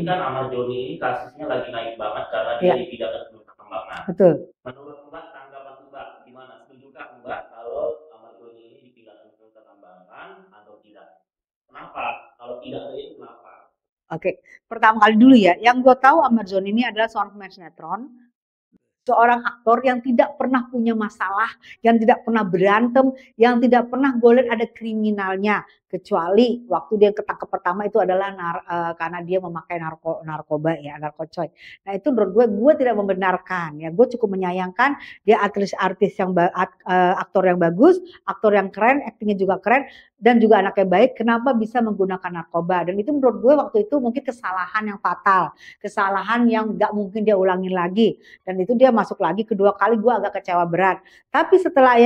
kan Ahmad Joni ini kasusnya lagi naik banget karena dia dipidana sebelum perkembangan. Betul. Menurut Mbak, tanggapan Mbak gimana? Setujukah Mbak kalau Ahmad Joni ini dipidana sebelum perkembangan atau tidak? Kenapa? Kalau tidak ada itu kenapa? Oke, pertama kali dulu ya, yang gue tahu Ahmad Zoni ini adalah seorang pemain sinetron, seorang aktor yang tidak pernah punya masalah, yang tidak pernah berantem, yang tidak pernah gue lihat ada kriminalnya, kecuali waktu dia ketangkep pertama itu adalah karena dia memakai narkoba ya, narkocoy. Nah itu menurut gue tidak membenarkan ya, gue cukup menyayangkan dia artis yang aktor yang bagus, aktor yang keren, aktingnya juga keren, dan juga anaknya baik, kenapa bisa menggunakan narkoba? Dan itu menurut gue waktu itu mungkin kesalahan yang fatal, kesalahan yang gak mungkin dia ulangin lagi. Dan itu dia masuk lagi kedua kali, gue agak kecewa berat. Tapi setelah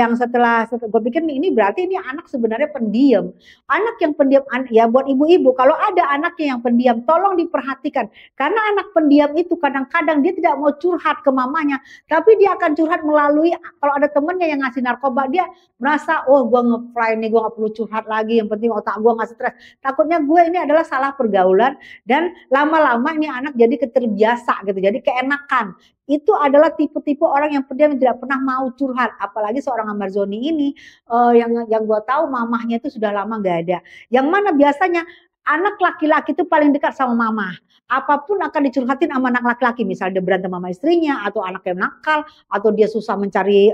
gue pikir ini berarti ini anak sebenarnya pendiam. Anak yang pendiam, ya buat ibu-ibu, kalau ada anaknya yang pendiam, tolong diperhatikan. Karena anak pendiam itu kadang-kadang dia tidak mau curhat ke mamanya, tapi dia akan curhat melalui, kalau ada temennya yang ngasih narkoba, dia merasa, oh gue nge-fly nih, gue gak perlu curhat lagi, yang penting otak gue gak stres. Takutnya gue ini adalah salah pergaulan, dan lama-lama ini anak jadi keterbiasa gitu, jadi keenakan. Itu adalah tipe-tipe orang yang pendiam yang tidak pernah mau curhat. Apalagi seorang Ahmad Zoni ini yang gue tahu mamahnya itu sudah lama gak ada. Yang mana biasanya anak laki-laki itu paling dekat sama mama. Apapun akan dicurhatin sama anak laki-laki. Misalnya dia berantem sama istrinya, atau anaknya nakal, atau dia susah mencari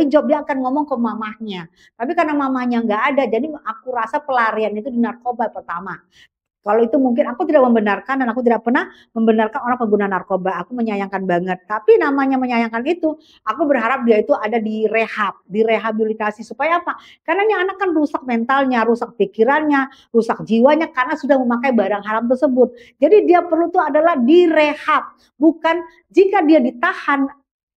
job, dia akan ngomong ke mamahnya. Tapi karena mamahnya nggak ada, jadi aku rasa pelarian itu di narkoba pertama. Kalau itu mungkin aku tidak membenarkan dan aku tidak pernah membenarkan orang pengguna narkoba. Aku menyayangkan banget. Tapi namanya menyayangkan itu, aku berharap dia itu ada di rehab, direhabilitasi supaya apa? Karena ini anak kan rusak mentalnya, rusak pikirannya, rusak jiwanya karena sudah memakai barang haram tersebut. Jadi dia perlu tuh adalah direhab. Bukan jika dia ditahan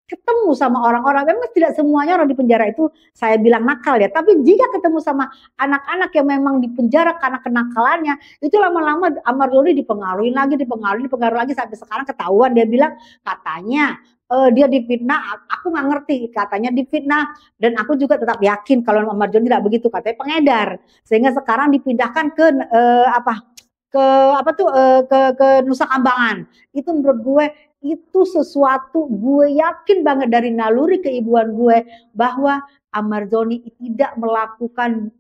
ketemu sama orang-orang, memang tidak semuanya orang di penjara itu saya bilang nakal ya, tapi jika ketemu sama anak-anak yang memang di penjara karena kenakalannya, itu lama-lama Ahmad Zoni dipengaruhi lagi sampai sekarang ketahuan dia bilang katanya dia difitnah, aku nggak ngerti, katanya difitnah, dan aku juga tetap yakin kalau Ahmad Zoni tidak begitu, katanya pengedar, sehingga sekarang dipindahkan ke ke Nusa Kambangan. Itu menurut gue itu sesuatu, gue yakin banget dari naluri keibuan gue bahwa Ahmad Zoni tidak melakukan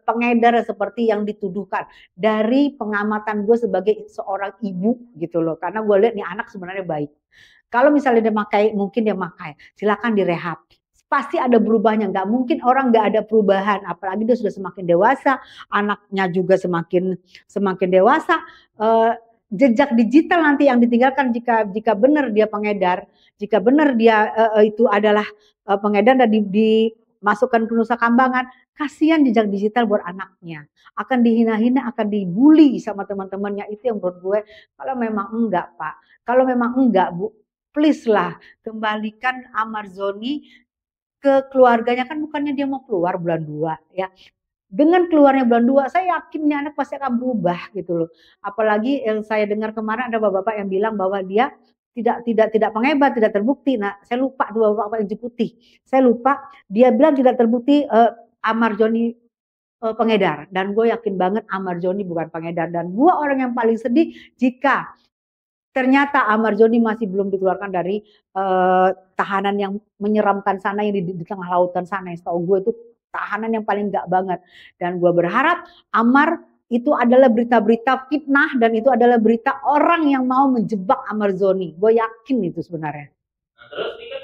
pengedar seperti yang dituduhkan. Dari pengamatan gue sebagai seorang ibu gitu loh, karena gue lihat nih anak sebenarnya baik. Kalau misalnya dia mungkin dia makai, silakan direhab. Pasti ada berubahnya, nggak mungkin orang nggak ada perubahan, apalagi dia sudah semakin dewasa, anaknya juga semakin dewasa. Jejak digital nanti yang ditinggalkan jika benar dia pengedar, jika benar dia itu adalah pengedar dan dimasukkan ke Nusa Kambangan, kasihan jejak digital buat anaknya, akan dihina-hina, akan dibully sama teman-temannya. Itu yang menurut gue, kalau memang enggak Pak, kalau memang enggak Bu, please lah kembalikan Ahmad Zoni ke keluarganya, kan bukannya dia mau keluar bulan 2 ya. Dengan keluarnya bulan 2, saya yakin nih anak pasti akan berubah gitu loh. Apalagi yang saya dengar kemarin ada bapak-bapak yang bilang bahwa dia tidak penghebat, tidak terbukti. Nah, saya lupa dua bapak yang putih. Saya lupa, dia bilang tidak terbukti Ahmad Zoni pengedar, dan gue yakin banget Ahmad Zoni bukan pengedar. Dan gue orang yang paling sedih jika ternyata Ahmad Zoni masih belum dikeluarkan dari tahanan yang menyeramkan sana, yang di tengah lautan sana. Yang setahu gue itu tahanan yang paling enggak banget. Dan gue berharap Amar itu adalah berita-berita fitnah, dan itu adalah berita orang yang mau menjebak Ahmad Zoni. Gue yakin itu sebenarnya. Nah terus ini kan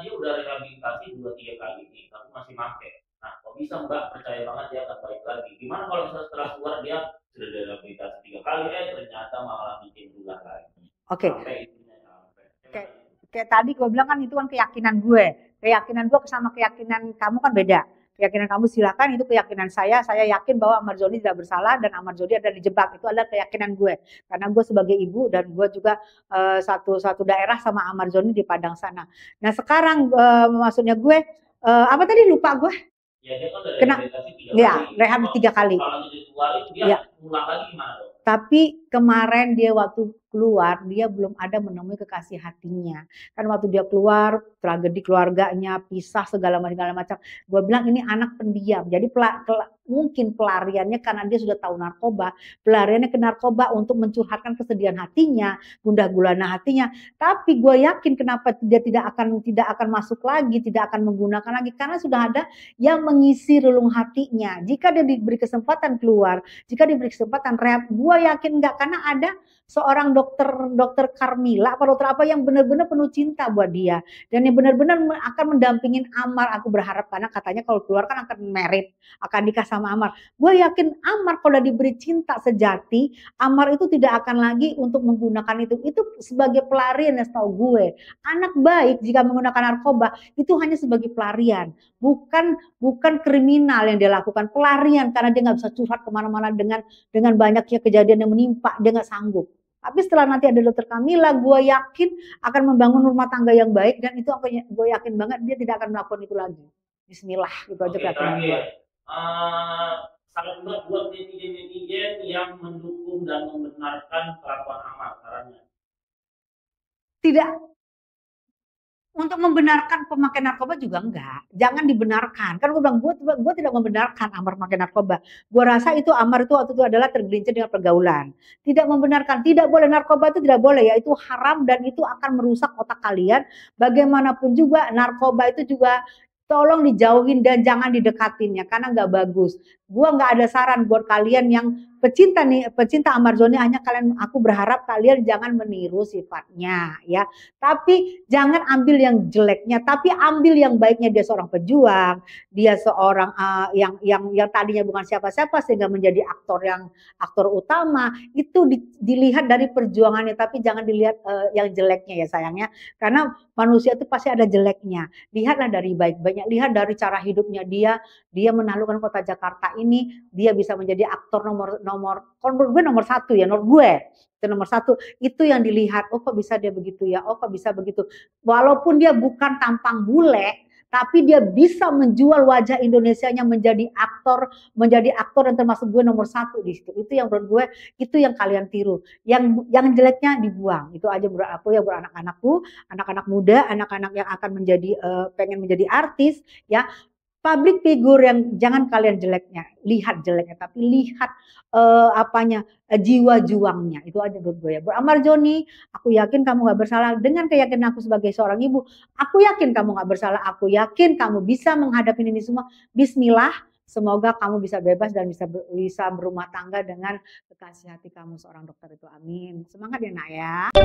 dia udah rehabilitasi 2-3 kali nih, tapi masih make. Nah kok bisa Mbak percaya banget dia akan baik lagi? Gimana kalau misalnya setelah keluar dia sudah direhabilitasi 3 kali, ternyata malah bikin ulah lagi? Oke. Kayak tadi gue bilang kan itu kan keyakinan gue. Keyakinan gue sama keyakinan kamu kan beda. Keyakinan kamu silakan, itu keyakinan saya. Saya yakin bahwa Ahmad Zoni tidak bersalah dan Ahmad Zoni ada dijebak. Itu adalah keyakinan gue. Karena gue sebagai ibu dan gue juga satu daerah sama Ahmad Zoni di Padang sana. Nah sekarang maksudnya gue apa tadi lupa gue? Ya dia kan udah rehabilitasi 3 kali. Ya, rehab 3 kali. Kalau dikeluarin dia ulang lagi gimana dong? Tapi kemarin dia waktu keluar, dia belum ada menemui kekasih hatinya. Kan waktu dia keluar, tragedi keluarganya, pisah segala macam. Gue bilang ini anak pendiam. Jadi mungkin pelariannya karena dia sudah tahu narkoba, pelariannya ke narkoba untuk mencurhatkan kesedihan hatinya, gundah gulana hatinya. Tapi gue yakin kenapa dia tidak akan masuk lagi, tidak akan menggunakan lagi karena sudah ada yang mengisi relung hatinya. Jika dia diberi kesempatan keluar, jika diberi kesempatan rehab, gue yakin enggak, karena ada seorang dokter Carmila apa dokter apa yang benar-benar penuh cinta buat dia dan yang benar-benar akan mendampingin Amar. Aku berharap karena katanya kalau keluar kan akan merit, akan nikah sama Amar. Gue yakin Amar kalau diberi cinta sejati, Amar itu tidak akan lagi untuk menggunakan itu sebagai pelarian. Ya setahu gue anak baik jika menggunakan narkoba itu hanya sebagai pelarian, bukan kriminal yang dia lakukan, pelarian karena dia nggak bisa curhat kemana-mana dengan banyaknya kejadian yang menimpa, dia nggak sanggup. Tapi setelah nanti ada dokter Camilla, gue yakin akan membangun rumah tangga yang baik dan itu gue yakin banget dia tidak akan melakukan itu lagi. Bismillah, itu aja keyakinan gue. Saran buat netizen yang mendukung dan membenarkan kelakuan Amar, sarannya? Tidak. Untuk membenarkan pemakai narkoba juga enggak. Jangan dibenarkan. Kan gue bilang, gue tidak membenarkan Amar memakai narkoba. Gue rasa itu Amar itu waktu itu adalah tergelincir dengan pergaulan. Tidak membenarkan. Tidak boleh, narkoba itu tidak boleh ya. Itu haram dan itu akan merusak otak kalian. Bagaimanapun juga narkoba itu juga tolong dijauhin dan jangan didekatin ya. Karena enggak bagus. Gue enggak ada saran buat kalian yang pecinta Amar Zoni, hanya aku berharap kalian jangan meniru sifatnya ya. Tapi jangan ambil yang jeleknya, tapi ambil yang baiknya. Dia seorang pejuang, dia seorang yang tadinya bukan siapa-siapa sehingga menjadi aktor utama. Itu dilihat dari perjuangannya, tapi jangan dilihat yang jeleknya ya sayangnya. Karena manusia itu pasti ada jeleknya. Lihatlah dari baik-baiknya, lihat dari cara hidupnya dia menaklukkan kota Jakarta ini, dia bisa menjadi aktor menurut gue nomor satu ya, menurut gue itu nomor satu. Itu yang dilihat, oh kok bisa dia begitu ya, oh kok bisa begitu. Walaupun dia bukan tampang bule, tapi dia bisa menjual wajah Indonesianya menjadi aktor yang termasuk gue nomor satu di situ. Itu yang menurut gue, itu yang kalian tiru. Yang jeleknya dibuang. Itu aja buat aku ya, buat anak-anakku, anak-anak muda, anak-anak yang akan pengen menjadi artis ya. Public figure yang jangan kalian lihat jeleknya, tapi lihat jiwa juangnya. Itu aja menurut gue ya. Buat Amar Zoni, aku yakin kamu gak bersalah. Dengan keyakinan aku sebagai seorang ibu, aku yakin kamu gak bersalah. Aku yakin kamu bisa menghadapi ini semua. Bismillah, semoga kamu bisa bebas dan bisa berumah tangga dengan kekasih hati kamu seorang dokter itu. Amin. Semangat ya nak ya.